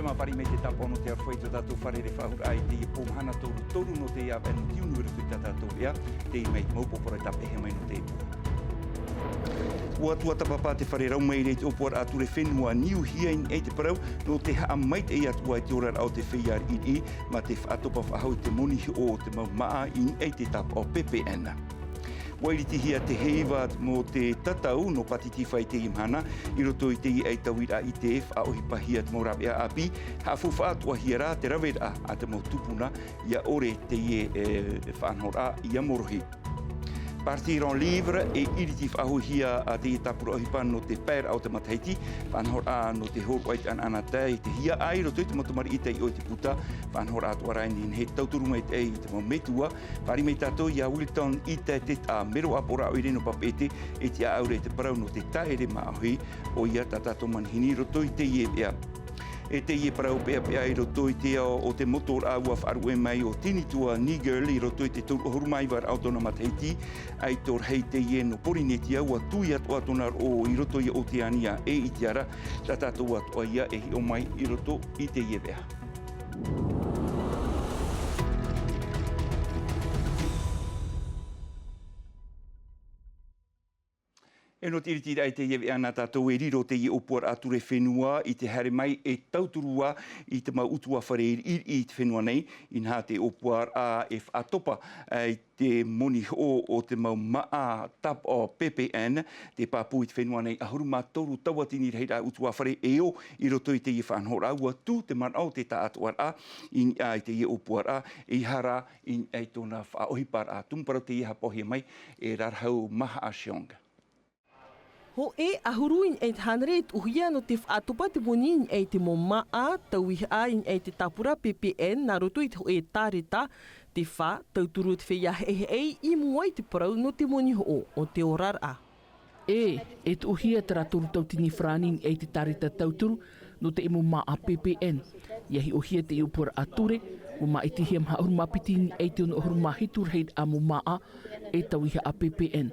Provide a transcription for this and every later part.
Haere mā whari me te tapa ono te arwhai tō tātou whare re whahura ai te pō mahana toru no te ia no tiunu uru tui tātou ea, te i mei maupopora tape he mai no te pō. Ua tua tapapā te whare rau mai rei te opuar ature whenua niu hiain e te parau, no te haa mai te atua e te orar au te whiar i ma te whaatopa whahau te moni o te mau maa in e te tapa o PPN. Wairiti hia te heiva mō te tatau no patiti whai te imhana, i roto i te i ei tauira i te a ohi pahia te maurapea api, hawhuwha atua hia rā te rawera a te mau tupuna, ia ore te i whanhora i amorohi. Partir en livre e iriti whahuhia a te tapura ohipan no te pēr au te mataiti, whanhora no te horuait an anatai, te hia ai roto i te motomari i te i o te puta, whanhora atua raini he tauturuma i te ei te mau metua, whari mei tātou i a Wellington i te a mero apora o i reno papete e te a aure te parau no te taere maahui o ia tātou manhini roto i te i ea. E te ie parau pea i roto i te o te motor aua wharu e mai o tinitua Nigel i roto i te turu mai war autona mataiti ai tor hei te ie no porinetia ua tui atua tonar o i roto i o te ania e i te ara tātou atua ia e hi o mai i roto i te ie bea. E no tiriti ai te iewe ana tātou e riro te i opuar ature whenua i te haere mai e tauturua i te mau utua whare i te whenua nei i nā te opuar a e whatopa i te moni o te mau maa tap o PPN te pāpū i te whenua nei ahuru mā toru tauatini reira utua whare e o i roto i te i whanhora ua tū te manau te tātuar a i te i opuar a i hara i ei tōna whaohipar a tumparau te i hapohi mai e rarhau maha a Shionga. Ho e ahuruin 800 uhia no te whaatupa te monin e te mo maa tauiha in e te tapura PPN na roto i te ho e tāreta te wha tauturu te whia hei i muai te parau no te moni ho o te orar a. E te uhia te raturu tautini whranin e te tāreta tauturu no te imo maa PPN. Iahi uhia te iupura ature, o ma iti hia maha uruma pitini e te ono uruma hitur heid a mo maa e tauiha a PPN.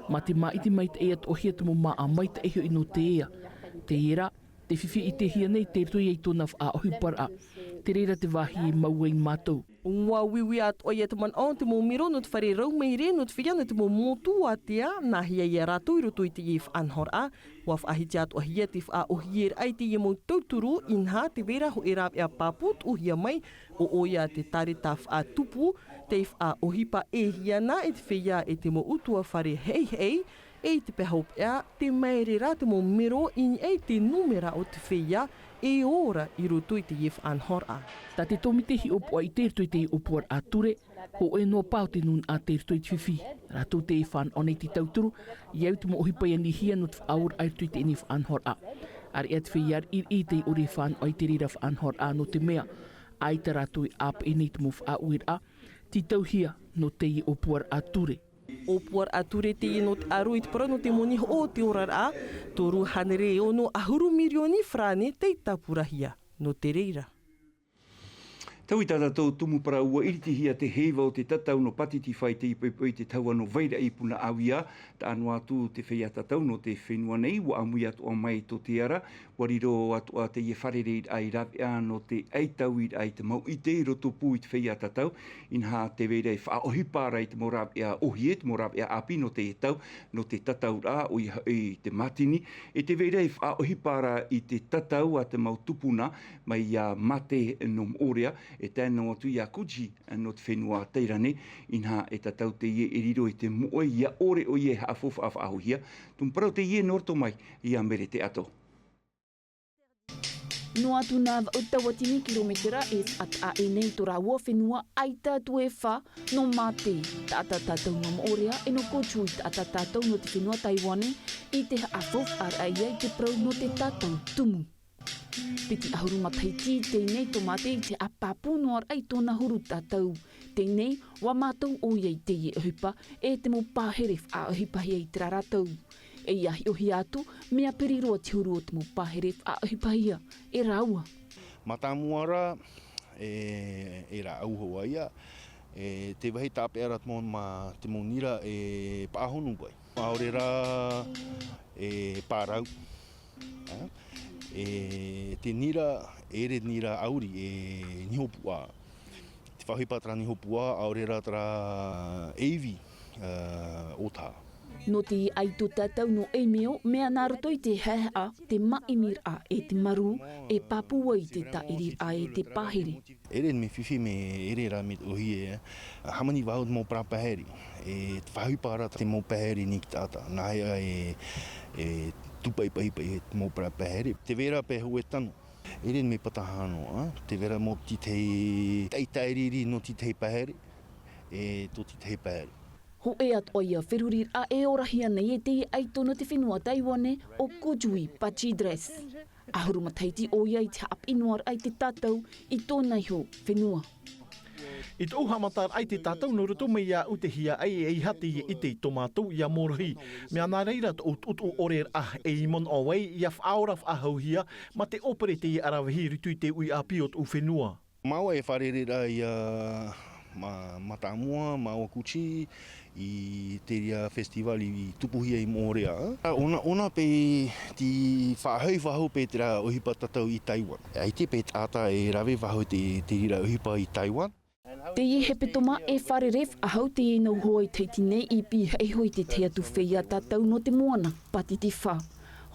Ma te ma iti mai te ea te ohia te mo maa mai te ehio ino te ea. Te era, te whiwhi i te hia nei te rtoi ei tōna wha a ohipara. Te reira te wahi e maua i mātou. Ua wiwi atu oia te man on te mo miro no te whare rau mei re no te whiana te mo motu a tea nā hia ia rātou i roto i te i whanhor a. Ua whaahiti atu ahia te wha ohier ai te i mo tauturu in hā te vera ho e rāp ea pāput ohia mai o oia te tareta wha tupu te wha ohipa e hiana e te whia e te mo utua whare hei hei e te pehaup ea te maere rā te mo miro in e te numera o te whia e ora i roto i te i whanhor a. Tā te tomi te hi opua i te rtoi te i opuar a ture, ho e noa pāo te nun a te rtoi te whiwhi. Rātou te i whan onei te tauturu, i au te mo ohipai ani hia no te whaur ai rtoi te ini whanhor a. Ari at whiar i te ori whan o i te rira whanhor a no te mea, ai te rātou i ap e nei te mo whauir a, ti tauhia no te i opuar a ture. Opuar ature te i no te aru i te para no te moni o te orar a, toru hanere o no ahuru milioni frane te tapurahia no te reira. Tau i tātou tumu para ua iriti hia te heiva o te tatau no patiti whai te ipoi te taua no veira i puna awia, ta anu atu te whea tatau no te whenua nei, wa amui atu o mai to te ara, wariro atu a te ie wharereid ai rapia no te eitauid ai te mau i te roto pū i te whea tatau, in ha te veira i whaohipara i te morapia ohie, te morapia api no te etau, no te tatau rā o i te matini, e te veira i whaohipara i te tatau a te mau tupuna mai a mate no morea, e tēnā atu i a kuji no te whenua teirane, inha e tatau te ie e riro i te moe i a ore o ie haafofa a whaahuhia, tumparau te ie norto mai i a mere te ato. No atu nā o tawatini kilometera e at a e nei tora ua whenua ai tātu e wha no mate. Ta atatatau no moorea e no kōtui ta atatatau no te whenua Taiwane i te haafof ar ai ai te prau no te tātau tumu. Piti ahuru mataiti tēnei tomate i te apapuno ar ai tōna huru tātau. Tēnei wa mātou o iei te i ohipa e te mo pāhere wha ohipa hia i te raratau. E iahi ohi atu, mea periroa te huru o te mo pāhere wha ohipa hia, e raua. Matamuara e ra auhoa ia, te wahi tāpe arat mō ma te monira e pāhonu bai. Aore rā e pārau. Te nira e re nira auri e nihopua. Te whahipatra nihopua aurera tra eivi o tā. No te aitu tātou no e meo, mea nā roto i te hea, te maimir a e te maru, e papua i te tairir a e te pāhere. Ere me whiwhi me ere ra me ohi e, hamani wahut mō prapaheri. E te whahipara te mō paheri ni ki tāta. Nā hea e tupai pahipai mō prapaheri. Te vera pe hu e tanu. Ere me patahano, te vera mō ti tei tairiri no ti tei paheri, e to ti tei paheri. Ho e at oia whirurir a e orahia nei e te aitono te whenua Taiwane o Kojui Pachi Dress. Ahuru mataiti oia i te ap inuar ai te tātou i tōnei ho whenua. I tō hamatar ai te tātou no roto me ia utehia ai e hati i te tomatou ia morohi. Mea nā reira o tutu orer e imon o wei ia whaoraf a hauhia ma te opere te i arawahi ritu i te ui api o tu whenua. Maua e wharerera i Matamua, Maua Kuchi, i te ria festival i tupuhia i Mōrea. Ona pe ti whahau wahau pe te ra ohipa tatau i Taiwan. Ai te pe tāta e rawe wahau te ria ohipa i Taiwan. Te i he petoma e whareref a hau te e nau hoi teiti nei i pi hei hoi te te atu whea tātou no te moana, pati te wha.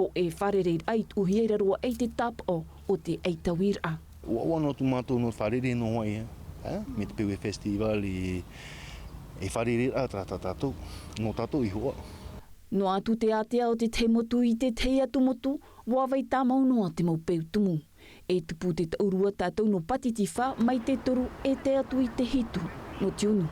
Ho e wharerer ai uhiera roa ei te tap o te eitawir a. Ua no tu mātou no wharere no hoi me te pewe festival e wharerer a tātou, no tātou i hoa. No atu te atea o te te motu i te te atu motu, wawai tā maunoa te mau peu tumu. E tupu te taurua tātou no pati ti wha mai te toru e te atu i te hitu, no tiunu.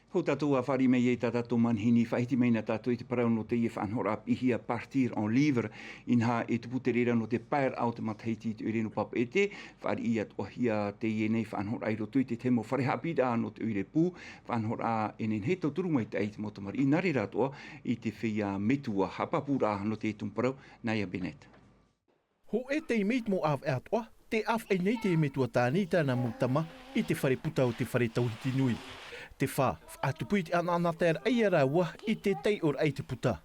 Ho tātou a whari mei e tātou manhini, whaiti meina tātou i te parau no te i whanhora ihia partir en livre, inha e tupu te rera no te pair automat heiti te ure no pap e te, whari i at ohia te i nei whanhora i roto i te temo whare hapida no te ure pū, whanhora e nen he tau turu mai te eit motomari i nare ratoa i te whia metua hapapura no te tumparau, Naia Bennett. Ho e te imeit mo av atoa, te af e nei te metua tāni tāna mutama i te whare puta o te whare tauhiti nui. Te wha, atupuit anana ter aiara ua i te tei or ai te puta.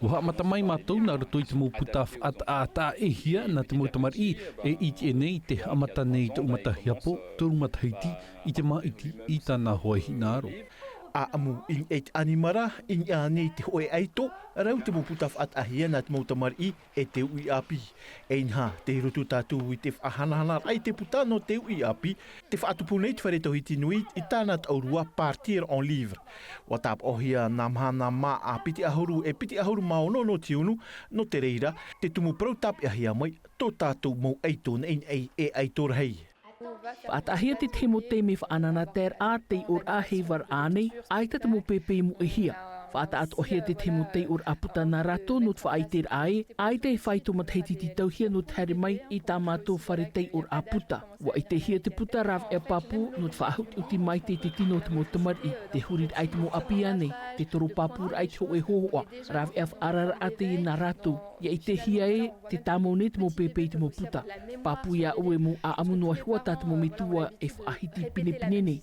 Uha matamai mātou nā roto i te mō puta ata e hia nā te mōtamari e iti e nei te amata nei te umata hiapo, toru mataiti i te maiti i tāna hoa hinaro. A amu in eit animara, in a nei te hoe aito, rau te mōputa whaatahia nā te mōtamari e te ui api. Ein ha, te rotu tātou i te whahanahana ai te puta no te ui api, te whaatupu nei te wharetohiti nui i tāna taurua partir en livre. Wa tāp ohia nā mahana mā a piti ahuru e piti ahuru maono no tiunu, no te reira, te tumu prau tāp i ahia mai, tō tātou mō aito nei e aito rahei. Whaatahia te te mo te me whaanana ter a te ur a hei war ānei, aita te mo pepe mo e hia. Whaata at ohia te te mo te ur a puta nā rato no te whaiter ae, aita e whaito matheiti ti tauhia no te here mai i tā mātou whare te ur a puta. Wa i te hia te puta rav e papu no te whaahut uti mai te tino te mo tamari, te hurit ai te mo api anei, te toro papur ai te ho e hohoa, rav e arara ate i nā rato. Ia i te hia e, te tāmo ne te mo pepe te mo puta. Papu ia ue mo a amunua huata te mo metua e whaahiti pine nei.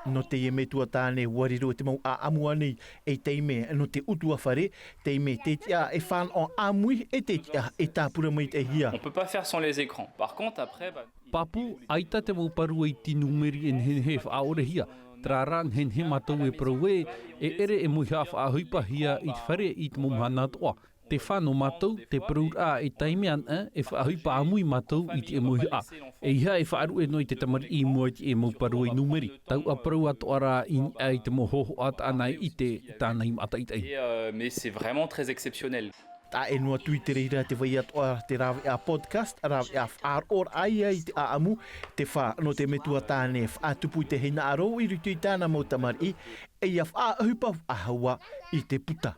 No te e metua tāne wariro te mau a amua nei e teime no te utua whare, teime te tia e whan o amui e te tia e tāpura mai te hia. On peut pas faire sans les écrans. Par contre, après... Papu, aita te mau parua i tinu meri en hen he whaore hia. Trārang hen he matou e praue e ere e muhi hawha a huipa hia i te whare i te momhana toa. Te whano matou, te praur a e taime ana e whaahuipa amui matou i te emuhi a. E iha e whaaru e noi te tamari i mua te e mau parua i numeri. Tau a prau atu ara i ai te mohoho at anai i te tānai mata i tei. Mais c'est vraiment très exceptionnel. Ta e noa tui te reira te vai atoa te rawe a podcast, rawe a whaaror ai ai te aamu, te wha no te metua tāne whaatupu te heina aro i rutu i tāna mau tamari, e ia whaahupa a haua i te puta.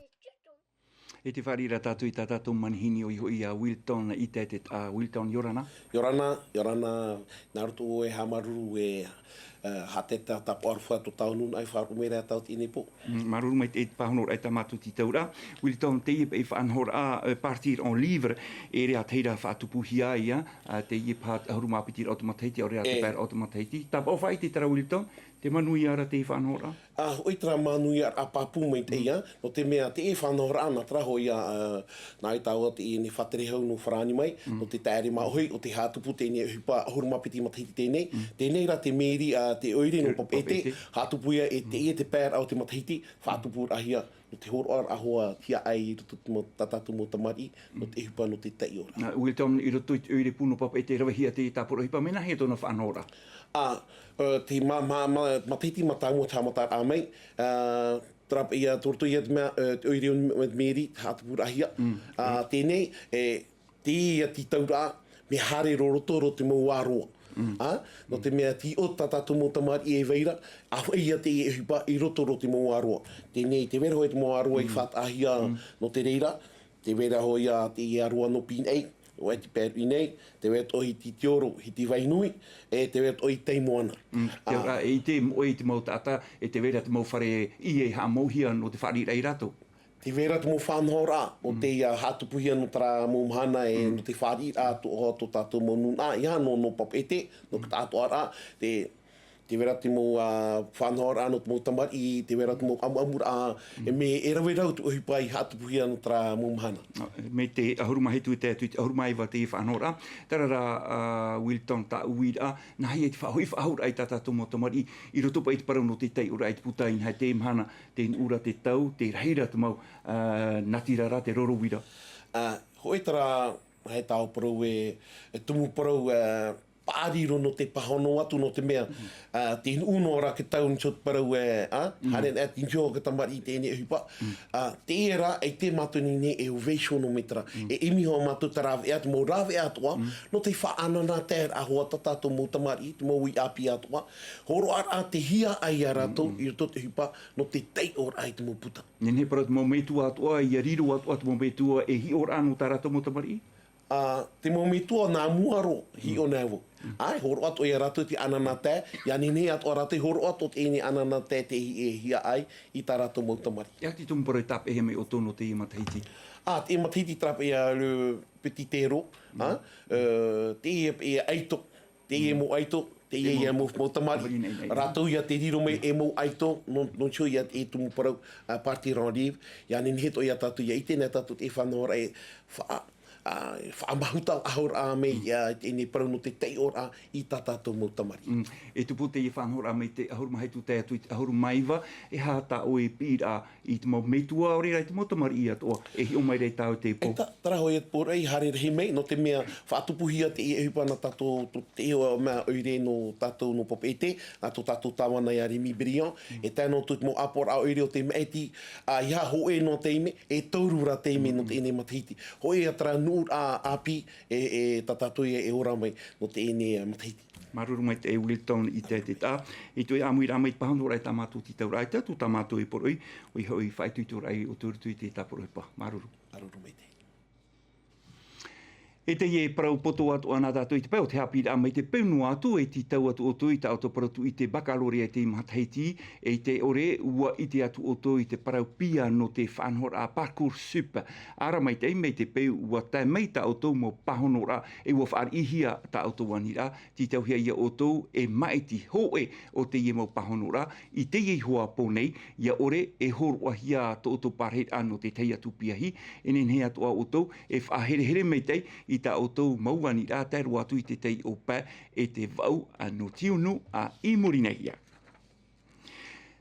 E te wharira tātou i tātou manhini o i a Wilton i te Wilton Yorana. Yorana, nā roto e hamaruru e hateta tapo arwha to taunun ai wharumere a tau tine po. Maruru mai te pahonor ai tamatu ti taura. Wilton te e whanhor a partir en livre e rea teira whaatupu hia ia te i pat harumapiti automateiti o rea te pēr automateiti. Tap o whai te tara Wilton, Te manui ara te whanora? Oi tra manui a papu mai te ia, no te mea te e whanora ana tra hoi nā i tau te i ni whaterehau no whrani mai, no te tāre mahoi o te hātupu tēnei hupa ahurumapiti matahiti tēnei. Tēnei ra te meri te oire no papete, hātupu ia e te pēr au te matahiti, whātupu rahia no te horoar ahoa tia ai rutu tatatu mo tamari, no te hupa no te tei ora. Ui tom i roto i oire puno papete rawahia te tāpura hipa, mena he tona whanora? Te matahiti matango tāmata a mai, trap ia torto ia te mea, oire o meri, hātupu rahia. Tēnei, te ia ti taura, me hare roroto ro te mau aroa. No te mea ti o tatatu mo tamari e veira, aho ia te e hupa i roto ro te mau aroa. Tēnei, te vera hoi te mau aroa i whatahia no te reira, te vera hoi te i aroa no pinei, o e te pēr nei, te vera tohi ti tioro, hi ti wainui, e te vera tohi teimoana. Te ora, e te oi te mau tata, e te vera te mau whare i e ha mauhia no te whare rei rato. Te vera te mo whanhora, o te hātupuhia no tra mo mahana e no te whari a o to tātou mo nuna, ia no papete, no tātou ara, te vera te mo whanhora no te mo tamari, te vera te mo amura, me e rawe rau tu uhipai hātupuhia no tra mo mahana. Me te ahurumahitu te atu, ahurumaiwa te whanhora, tarara Wilton ta uira, na hei te whahoi whahura ai tātou mo tamari, i roto pa i te parau no te tei ura i te putain, hei te mahana, te ura te tau, te rahira te mau, natirara te roro wira. Hoi tara, hei tau parau tumu parau pāriro no te pahono atu no te mea. Te uno ora ke tau ni sot parau haren at injo ke tamari tēnei hupa. Te era e te matuni ne e uveisho no metra. E imi hoa matu ta rāwe atu mo rāwe atua, no te whaanana tēr a hoa tatato mo tamari, te mo ui api atua. Horo ara te hia ai a rato, i roto te hupa, no te tei ora ai te mo puta. Nene para te mo metua atua, i a riro atua te mo metua, e hi ora anu tā rato mo tamari? Te mo metua nā muaro hi o nāwo. Ai, horo atu e rato te anana tē, ia nene atu a rato, horo atu te ene anana tē te hi e hia ai, i tā rato mo tamari. Ia ti tumparo tap e he me o tono te i matahiti? Te i matahiti trap e le petit tero, te e aito, te e mo aito, te e mo tamari. Rato ia te riro me e mo aito, non sio ia e tumu parau party rendive, ia nene heto ia tatu, ia ite ne tatu te whanora e whaamahuta ahor a mei e ne parau no te tei ora i tatato mo tamari. E tupu te i whanora mei te ahur mahaitu te atu i te ahur maiwa, e hata o e pira i te mau metua ori rai te mo tamari i atoa, e hi o mai rei tau te po. Tara hoi at pora i hare rehi mei, no te mea whaatupuhia te e hupa na tato te eo mea oire no tato no popete, na to tato tawana i a Remi Briand, e tēnō tut mo apor a oire o te meeti, ia hoe no teime, e taurura teime no te ene matahiti. Hoi a tra nur a api e tatatoi e ora mai no te ene matahiti. Maruru mai te e Wilton i te tā. I tui amui rā mai pahanora e tā mātou ti tau raita, tu tā mātou i poroi, o i hoi whaitui tū rai o tūrutui te tā poroi pa. Maruru. Maruru mai te. E te e parau poto atu ana tātou i te pau, te hapira mai te peunu atu, e ti tau atu o tui, ta auto paratu i te bakaloria i te matahiti, e te ore ua i te atu o tui, te parau pia no te whanhora a parkour super. Ara mai te peu ua tai mai ta auto mo pahonora, e ua whaar ihia ta auto wanira, ti tau hia ia o tau, e maiti hoe o te ie mo pahonora, i te ie hoa ponei, ia ore e horua hia to auto parhet ano te teia tupiahi, e nen hea toa o tau, e whahere mai tei, i ta o tau mauani rā tēru atu i te tei o pā e te vau a no tiunu a imurinehia.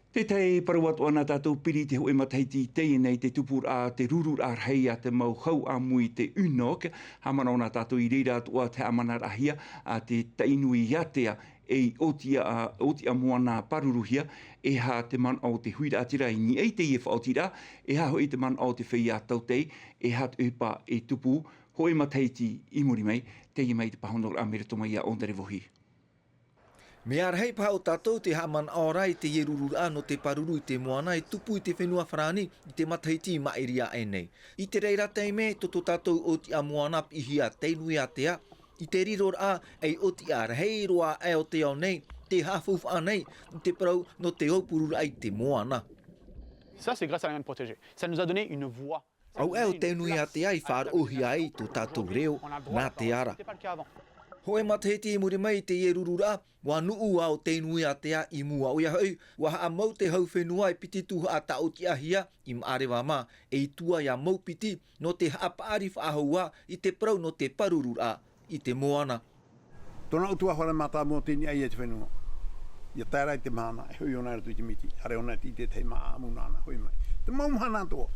Te tei parau atu ana tātou piri te hoe matahiti tei nei te tupur a te rurur a rhei a te mau hau a mui te unok, hamana ona tātou i reira atu a te amana rahia a te tainui iatea e otia moana paruruhia, e ha te man o te huira atira i ni ei te ie whaotira, e ha hoi te man o te whai atau tei, e ha te upa e tupu, hoi mataiti i muri mai, te i mai te pahonora a mera toma ia ondare vohi. Me arhei pahau tātou te haman aorai te ierurura no te paruru i te moana e tupu i te whenua whrani i te matahiti mairia e nei. I te reira teime, toto tātou o ti a moana i hia teinui a tea, i te riror a ei o ti a rehei roa e o te au nei, te hawhuf a nei, i te parau no te haupurura i te moana. Ça, c'est grâce à la langue protégée. Ça nous a donné une voix. Au e o teinui a tea i whaar ohi ai tō tātou reo nā te ara. Hoe matahiti e muri mai te e rurura, wa nuu au te nui a te a I mua o ia hau, wa haa mau te hau whenua e piti tuha a tau ki ahia I maarewa ma, e I tua ia mau piti no te haa paari whaahua I te prau no te parurura I te moana. Tona utua whare mata mo te ni ai e te whenua. Ia tārai te mahana, e hui ona ratu I te miti, hare ona ti te maa amunana, hui mai. Te mau mahana toa.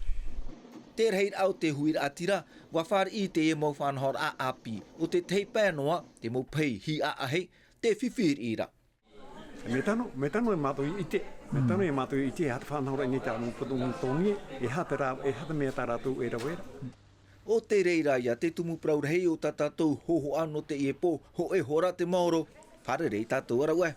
Te reit au te huira atira, wa whare I te e mau whanhor a api, o te tei pēnoa, te mau pei hi a ahei, te whiwhir ira. Me tano e mātou I te. Me tano e mātou I te, hata whanhora I te anu putu tongi, e hata mea tā rātou e rawera. O te reira ia te tumu praurahei o tātou hoho ano te iepo, ho e hora te maoro, whare rei tātou araue.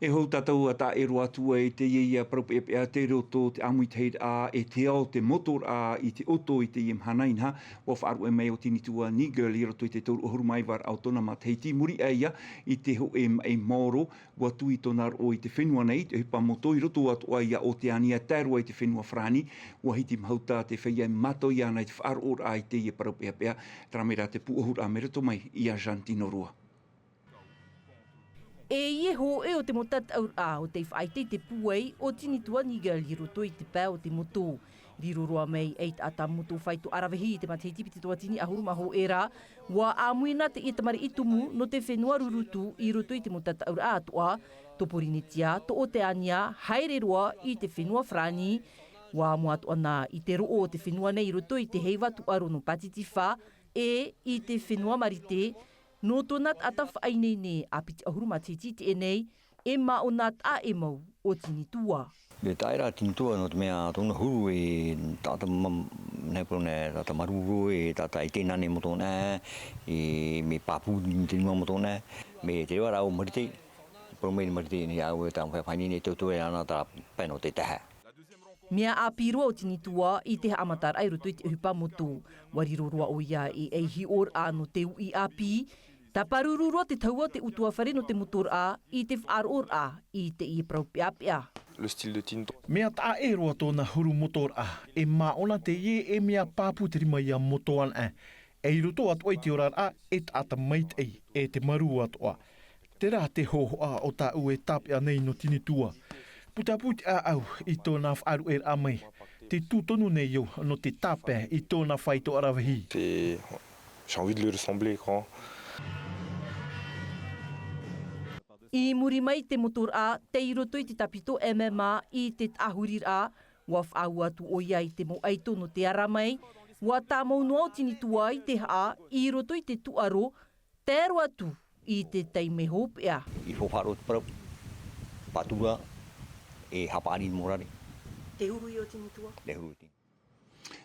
E hou tātou a tā e roa atua e te ia paraupe e pēa te roto te amuiteid a e te ao te motor a I te oto I te imhanainha o whaaru e mei o tini tua ni girl I roto I te toru ohuru mai war au tona ma teiti muri e ia I te ho e maoro wa tui tona o I te whenua nei te hipa moto I roto atua ia o te ania tērua I te whenua frani wa hiti mhauta te whaia mato ia nei te whaaru ora a I te ia paraupe e pēa tramera te pu ohuru a mereto mai I a Jantino Roa. E ie ho e o te motat aur a o te whaitei te puei o tini tua niga li roto I te pā o te moto. Riroroa mei eit ata moto whaitu arawehi te matei piti toa tini ahuruma ho era. Wa amuina te itamari itumu no te whenua rurutu I roto I te motat aur a atua. Toporini tia to o te ania haere roa I te whenua frani. Wa muatu ana I te roo o te whenua nei roto I te heiva tu aro no patiti wha e I te whenua marite. No tonat ataf ainei ne a piti ahuruma titi te enei e maonat a e mau o tini tua. Le taira tini tua no te mea tona huru e tata nepone tata maruru e tata I te nane mo tona e me papu tini mo tona me te wara o marite promeni marite ni au e tama whaini ne tautu e ana tara peno te taha. Mea a piro o tini tua I te amatar ai roto I te uhipa motu. Wariroroa o ia e eihi or a no te ui a pi. Ta parururo te taua te utua whare no te motor a I te whaaror a I te I praupia. Le style de tinto. Mea ta e roa tōna huru motor a, e maona te ie e mea pāpu te rima ia motoan a. E I roto atua I te orar a, e ata mait ei, e te maru atua. Te rā te hoho a o ta ue tapia nei no tini tua. Putaputi a au I tōna whaaru a mai. Te tūtonu nei au no te tape I tōna whaito arawahi. J'ai envie de lui ressembler grand. I muri mai te motor a, te I roto I te tapito MMA I te ahurir a, wa whaau atu o ia I te mo aito no te aramai, wa tā maunua o tini tua I te haa, I roto I te tuaro, tēro atu I te teime hopea. I whawharo te parau, patura e hapaani morare. Te huru I o tini tua? Te huru tini.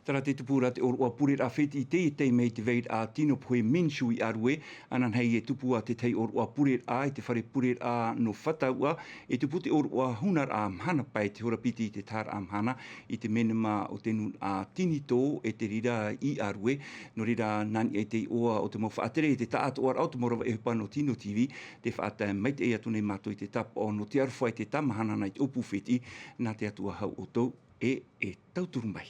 Tara te tupura te orua purir a wheti I te mei te veid a tino poe minshu I arue, anan hei e tupu a te tei orua purir a I te whare purir a no whataua, e tupu te orua hunar a mahana pai te horapiti I te tar a mahana, I te menema o te nun a tinito e te rira I arue, no rira nani e te oa o te mo whaatere e te taat oar au te morawa e hupa no Tino TV, te whaata mait e atu nei mato I te tap o no te arwhai te tamahana nei te opu wheti, nā te atua hau o tau e tauturu mai.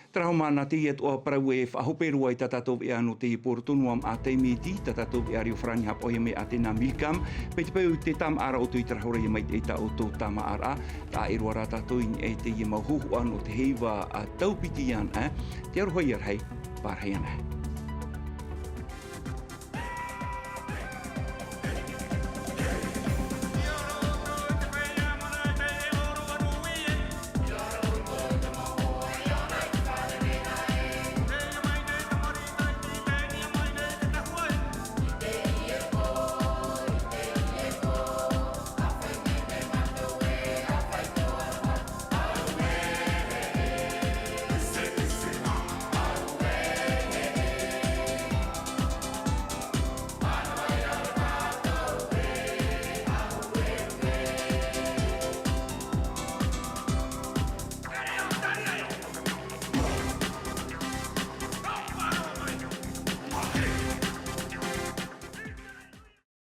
Traho mana te iat o parau e whahoperua I tatatou e ano te iporo tonu am a teimi ti, tatatou e ari o whrani hapa ohe me a te nā milkam, pe te pau te tam ara o tui trahora I mai te ta o tō tama ara, tā e roa ratatou e te i mau hohu ano te heiva a taupiti an, te arohoi ar hei, pārhei ana.